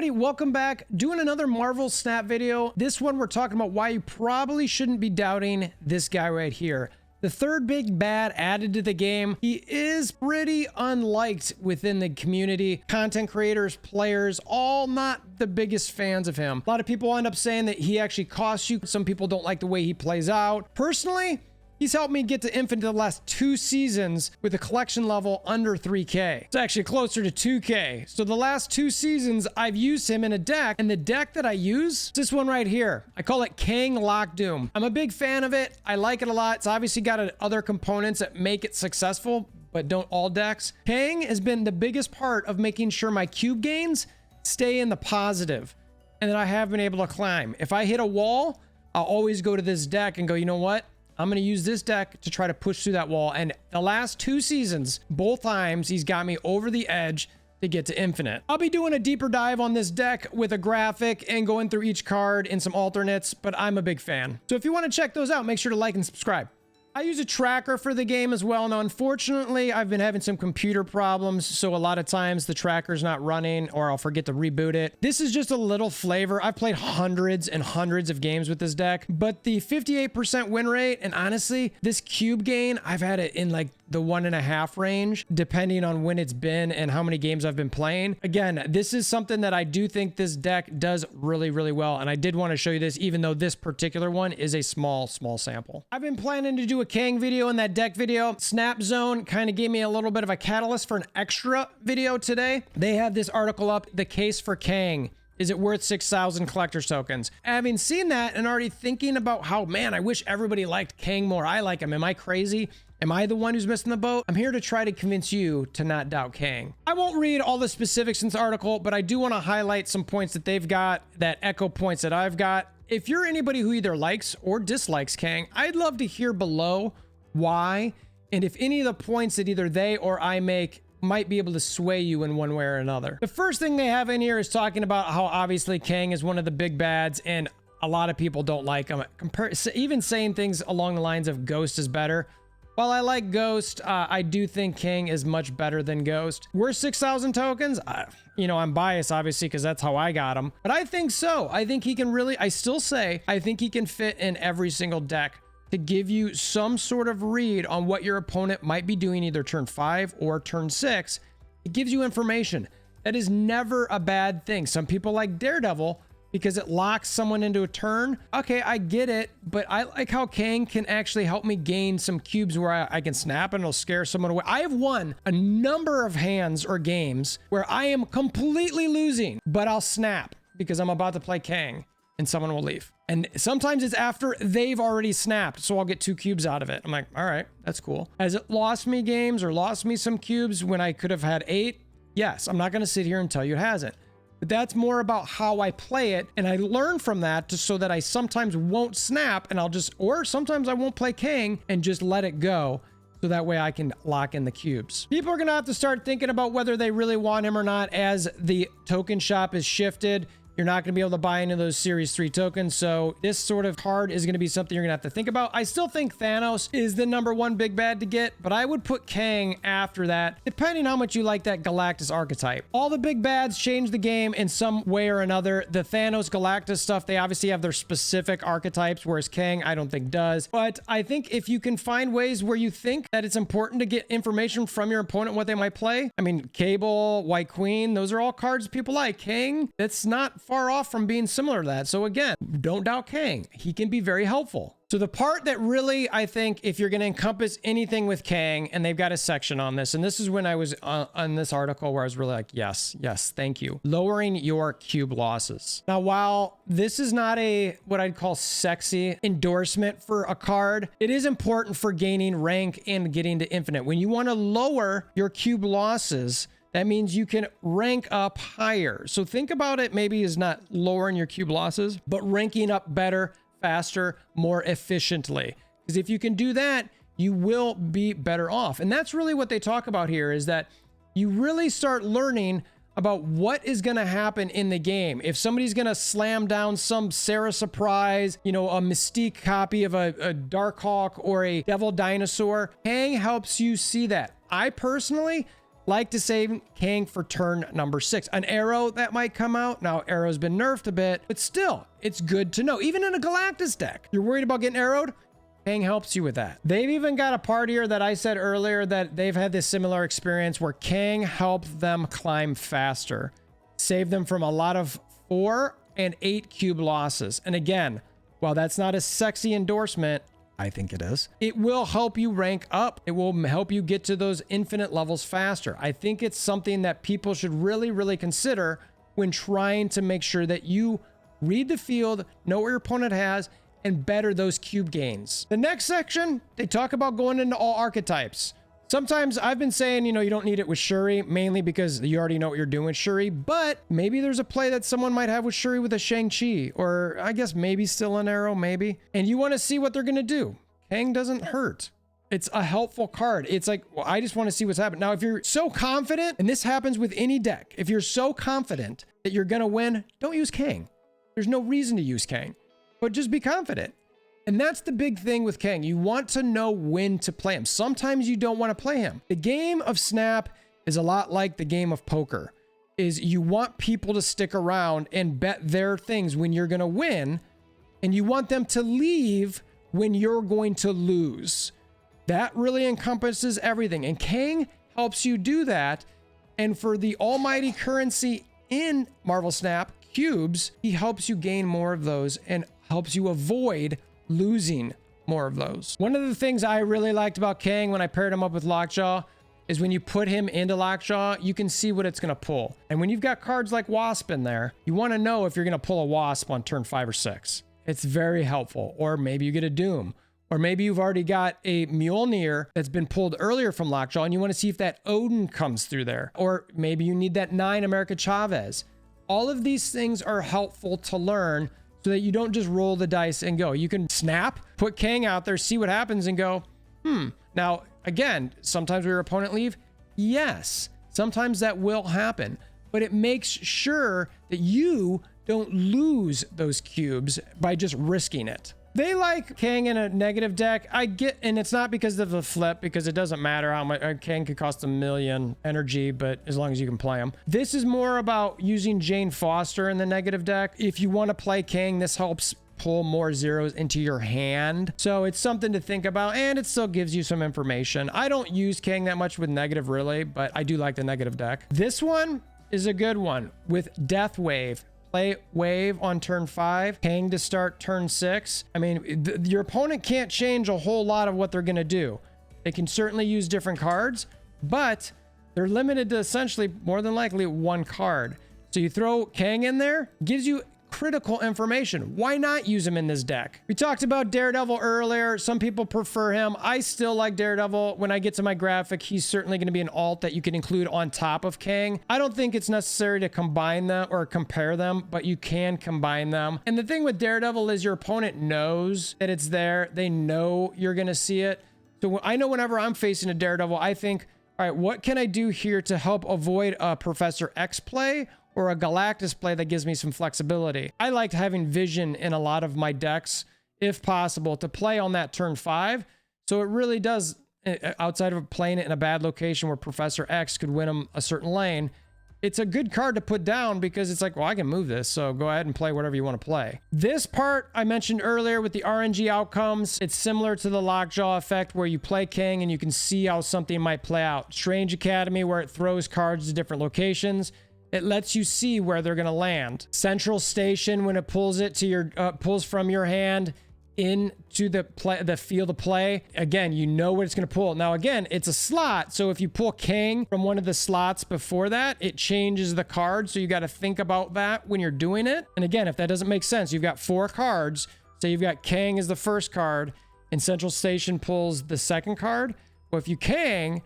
everybody, welcome back. Doing another Marvel Snap video. This one we're talking about why you probably shouldn't be doubting this guy right here. The third big bad added to the game. He is pretty unliked within the community. Content creators, players, all not the biggest fans of him. A lot of people end up saying that he actually costs you. Some people don't like the way he plays out. Personally, he's helped me get to Infinite the last 2 seasons with a collection level under 3K. It's actually closer to 2K. So the last 2 seasons, I've used him in a deck, and the deck that I use is this one right here. I call it Kang Lockjaw. I'm a big fan of it. I like it a lot. It's obviously got other components that make it successful, but don't all decks. Kang has been the biggest part of making sure my cube gains stay in the positive, and that I have been able to climb. If I hit a wall, I'll always go to this deck and go, you know what? I'm going to use this deck to try to push through that wall. And the last 2 seasons, both times, he's got me over the edge to get to Infinite. I'll be doing a deeper dive on this deck with a graphic and going through each card and some alternates, but I'm a big fan. So if you want to check those out, make sure to like and subscribe. I use a tracker for the game as well. Now, unfortunately, I've been having some computer problems, so a lot of times the tracker's not running or I'll forget to reboot it. This is just a little flavor. I've played hundreds and hundreds of games with this deck, but the 58% win rate, and honestly, this cube gain, I've had it in like the 1.5 range, depending on when it's been and how many games I've been playing. Again, this is something that I do think this deck does really, really well, and I did want to show you this, even though this particular one is a small sample. I've been planning to do a Kang video in that deck video. Snap Zone kind of gave me a little bit of a catalyst for an extra video today. They have this article up, The Case for Kang. Is it worth 6,000 collector's tokens? Having seen that and already thinking about how, man, I wish everybody liked Kang more. I like him. Am I crazy? Am I the one who's missing the boat? I'm here to try to convince you to not doubt Kang. I won't read all the specifics in this article, but I do want to highlight some points that they've got that echo points that I've got. If you're anybody who either likes or dislikes Kang, I'd love to hear below why, and if any of the points that either they or I make might be able to sway you in one way or another. The first thing they have in here is talking about how obviously Kang is one of the big bads and a lot of people don't like him. Even saying things along the lines of Ghost is better. While I like Ghost, I do think Kang is much better than Ghost. Worth 6,000 tokens? You know, I'm biased, obviously, because that's how I got him. But I think so. I think he can really, I still say, I think he can fit in every single deck to give you some sort of read on what your opponent might be doing either turn 5 or turn 6. It gives you information. That is never a bad thing. Some people like Daredevil because it locks someone into a turn. Okay, I get it, but I like how Kang can actually help me gain some cubes where I can snap and it'll scare someone away. I have won a number of hands or games where I am completely losing, but I'll snap because I'm about to play Kang and someone will leave. And sometimes it's after they've already snapped, so I'll get 2 cubes out of it. I'm like, all right, that's cool. Has it lost me games or lost me some cubes when I could have had 8? Yes, I'm not gonna sit here and tell you it hasn't. But that's more about how I play it, and I learn from that just so that I sometimes won't snap and I'll just, or sometimes I won't play Kang and just let it go, so that way I can lock in the cubes. People are gonna have to start thinking about whether they really want him or not as the token shop is shifted. You're not going to be able to buy into those Series 3 tokens, so this sort of card is going to be something you're going to have to think about. I still think Thanos is the #1 big bad to get, but I would put Kang after that, depending how much you like that Galactus archetype. All the big bads change the game in some way or another. The Thanos Galactus stuff, they obviously have their specific archetypes, whereas Kang, I don't think does. But I think if you can find ways where you think that it's important to get information from your opponent, what they might play. I mean, Cable, White Queen, those are all cards people like. Kang, that's not far off from being similar to that. So again, don't doubt Kang. He can be very helpful. So the part that really, I think, if you're going to encompass anything with Kang, and they've got a section on this, and this is when I was on this article where I was really like, yes, thank you. Lowering your cube losses. Now, while this is not a, what I'd call sexy endorsement for a card, it is important for gaining rank and getting to Infinite. When you want to lower your cube losses, that means you can rank up higher. So think about it maybe as not lowering your cube losses, but ranking up better, faster, more efficiently. Because if you can do that, you will be better off. And that's really what they talk about here, is that you really start learning about what is going to happen in the game. If somebody's going to slam down some Sarah Surprise, you know, a Mystique copy of a Darkhawk or a Devil Dinosaur, Kang helps you see that. I personally like to save Kang for turn number 6. An arrow that might come out. Now, arrow's been nerfed a bit, but still, it's good to know. Even in a Galactus deck, you're worried about getting arrowed? Kang helps you with that. They've even got a part here that I said earlier that they've had this similar experience where Kang helped them climb faster, save them from a lot of 4 and 8 cube losses. And again, while that's not a sexy endorsement, I think it is, it will help you rank up. It will help you get to those infinite levels faster. I think it's something that people should really consider when trying to make sure that you read the field, know what your opponent has, and better those cube gains. The next section, they talk about going into all archetypes. Sometimes I've been saying, you know, you don't need it with Shuri, mainly because you already know what you're doing with Shuri, but maybe there's a play that someone might have with Shuri with a Shang-Chi, or I guess maybe still an arrow, maybe. And you want to see what they're going to do. Kang doesn't hurt. It's a helpful card. It's like, well, I just want to see what's happening. Now, if you're so confident, and this happens with any deck, if you're so confident that you're going to win, don't use Kang. There's no reason to use Kang, but just be confident. And that's the big thing with Kang. You want to know when to play him. Sometimes you don't want to play him. The game of Snap is a lot like the game of poker. Is you want people to stick around and bet their things when you're going to win, and you want them to leave when you're going to lose. That really encompasses everything. And Kang helps you do that. And for the almighty currency in Marvel Snap, cubes, he helps you gain more of those and helps you avoid losing more of those. One of the things I really liked about Kang when I paired him up with Lockjaw is when you put him into Lockjaw, you can see what it's going to pull. And when you've got cards like Wasp in there, you want to know if you're going to pull a Wasp on turn 5 or 6. It's very helpful. Or maybe you get a Doom. Or maybe you've already got a Mjolnir that's been pulled earlier from Lockjaw and you want to see if that Odin comes through there. Or maybe you need that 9 America Chavez. All of these things are helpful to learn so that you don't just roll the dice and go. You can snap, put Kang out there, see what happens and go, Now, again, sometimes will your opponent leave? Yes, sometimes that will happen, but it makes sure that you don't lose those cubes by just risking it. They like Kang in a negative deck. I get, and it's not because of the flip, because it doesn't matter how much Kang could cost 1,000,000 energy, but as long as you can play him. This is more about using Jane Foster in the negative deck. If you want to play Kang, this helps pull more zeros into your hand. So it's something to think about, and it still gives you some information. I don't use Kang that much with negative really, but I do like the negative deck. This one is a good one with Death Wave. Play Wave on turn 5, Kang to start turn 6. I mean, your opponent can't change a whole lot of what they're going to do. They can certainly use different cards, but they're limited to essentially more than likely 1 card. So you throw Kang in there, gives you critical information. Why not use him in this deck? We talked about Daredevil earlier. Some people prefer him. I still like Daredevil. When I get to my graphic, he's certainly going to be an alt that you can include on top of Kang. I don't think it's necessary to combine them or compare them, but you can combine them. And the thing with Daredevil is your opponent knows that it's there. They know you're going to see it. So I know whenever I'm facing a Daredevil, I think, all right, what can I do here to help avoid a Professor X play or a Galactus play that gives me some flexibility? I liked having vision in a lot of my decks, if possible, to play on that turn 5. So it really does, outside of playing it in a bad location where Professor X could win him a certain lane, it's a good card to put down because it's like, well, I can move this, so go ahead and play whatever you want to play. This part I mentioned earlier with the RNG outcomes, it's similar to the Lockjaw effect where you play Kang and you can see how something might play out. Strange Academy, where it throws cards to different locations. It lets you see where they're going to land. Central Station, when it pulls it to your pulls from your hand into the field of play. Again, you know what it's going to pull. Now, again, it's a slot, so if you pull Kang from one of the slots before that, it changes the card. So you got to think about that when you're doing it. And again, if that doesn't make sense, you've got 4 cards. So you've got Kang as the first card, and Central Station pulls the second card. Well, if you Kang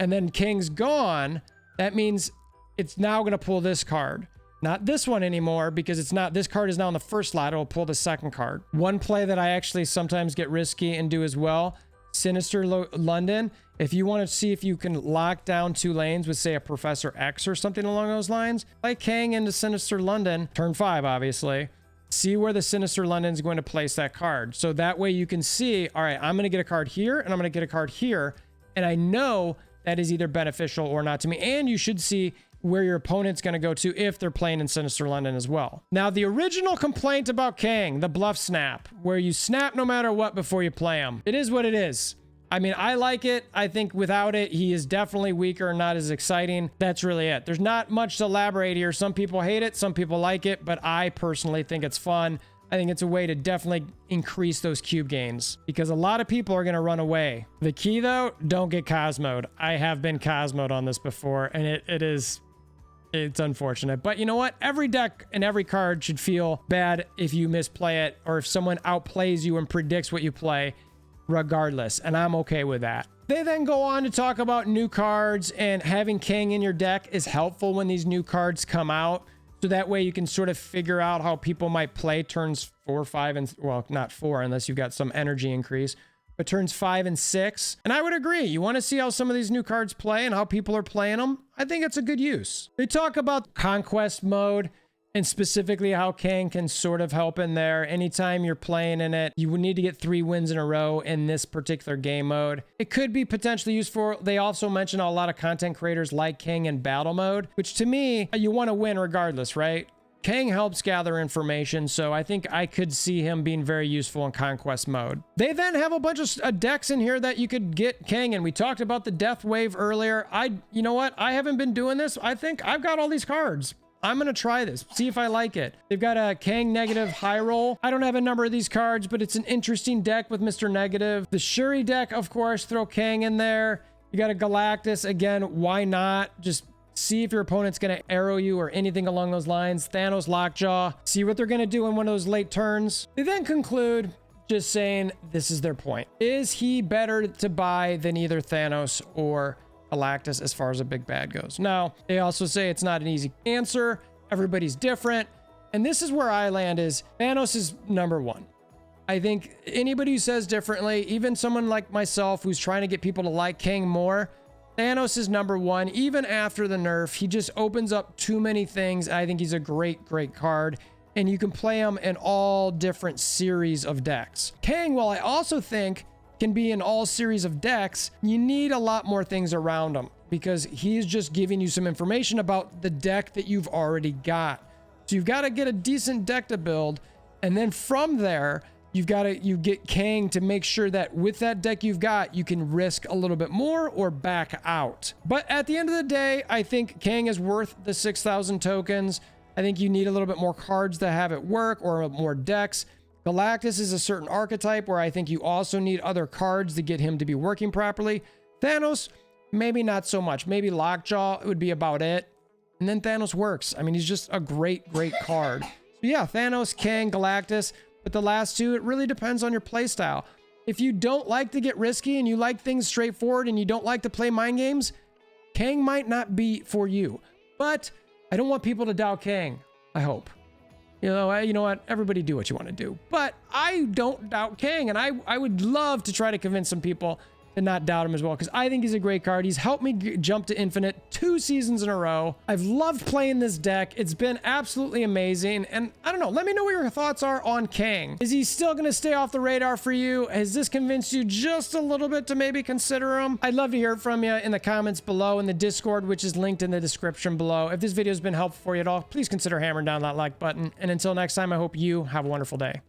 and then Kang's gone, that means it's now going to pull this card. Not this one anymore, because it's not, this card is now in the first slot. It'll pull the second card. One play that I actually sometimes get risky and do as well, Sinister London. If you want to see if you can lock down 2 lanes with, say, a Professor X or something along those lines, play Kang into Sinister London, turn 5, obviously. See where the Sinister London is going to place that card. So that way you can see, all right, I'm going to get a card here and I'm going to get a card here. And I know that is either beneficial or not to me. And you should see where your opponent's going to go to if they're playing in Sinister London as well. Now, the original complaint about Kang, the bluff snap, where you snap no matter what before you play him. It is what it is. I mean, I like it. I think without it, he is definitely weaker and not as exciting. That's really it. There's not much to elaborate here. Some people hate it, some people like it, but I personally think it's fun. I think it's a way to definitely increase those cube gains because a lot of people are going to run away. The key though, don't get Cosmoed. I have been Cosmoed on this before and it's unfortunate, but you know what? Every deck and every card should feel bad if you misplay it or if someone outplays you and predicts what you play regardless. And I'm okay with that. They then go on to talk about new cards and having Kang in your deck is helpful when these new cards come out. So that way you can sort of figure out how people might play turns 4, 5, and well, not 4 unless you've got some energy increase, but turns 5 and 6. And I would agree. You want to see how some of these new cards play and how people are playing them. I think it's a good use. They talk about Conquest Mode and specifically how Kang can sort of help in there. Anytime you're playing in it, you would need to get 3 wins in a row in this particular game mode. It could be potentially useful. They also mention a lot of content creators like Kang in battle mode, which to me, you want to win regardless, right? Kang helps gather information, so I think I could see him being very useful in Conquest Mode. They then have a bunch of decks in here that you could get Kang in. We talked about the Death Wave earlier. You know what? I haven't been doing this. I think I've got all these cards. I'm going to try this, see if I like it. They've got a Kang Negative High Roll. I don't have a number of these cards, but it's an interesting deck with Mr. Negative. The Shuri deck, of course, throw Kang in there. You got a Galactus. Again, why not? Just see if your opponent's going to arrow you or anything along those lines. Thanos Lockjaw. See what they're going to do in one of those late turns. They then conclude just saying this is their point. Is he better to buy than either Thanos or Galactus as far as a big bad goes? Now, they also say it's not an easy answer. Everybody's different. And this is where I land is Thanos is number 1. I think anybody who says differently, even someone like myself who's trying to get people to like Kang more, Thanos is number 1. Even after the nerf, he just opens up too many things. I think he's a great, great card. And you can play him in all different series of decks. Kang, while I also think can be in all series of decks, you need a lot more things around him because he's just giving you some information about the deck that you've already got. So you've got to get a decent deck to build. And then from there, you get Kang to make sure that with that deck you've got, you can risk a little bit more or back out. But at the end of the day, I think Kang is worth the 6,000 tokens. I think you need a little bit more cards to have it work or more decks. Galactus is a certain archetype where I think you also need other cards to get him to be working properly. Thanos, maybe not so much. Maybe Lockjaw would be about it. And then Thanos works. I mean, he's just a great, great card. So yeah, Thanos, Kang, Galactus. But the last two, it really depends on your playstyle. If you don't like to get risky and you like things straightforward and you don't like to play mind games, Kang might not be for you. But I don't want people to doubt Kang, I hope. You know what? Everybody do what you want to do. But I don't doubt Kang, and I would love to try to convince some people to not doubt him as well, because I think he's a great card. He's helped me jump to Infinite 2 seasons in a row. I've loved playing this deck. It's been absolutely amazing, and I don't know. Let me know what your thoughts are on Kang. Is he still going to stay off the radar for you? Has this convinced you just a little bit to maybe consider him? I'd love to hear from you in the comments below, in the Discord, which is linked in the description below. If this video has been helpful for you at all, please consider hammering down that like button. And until next time, I hope you have a wonderful day.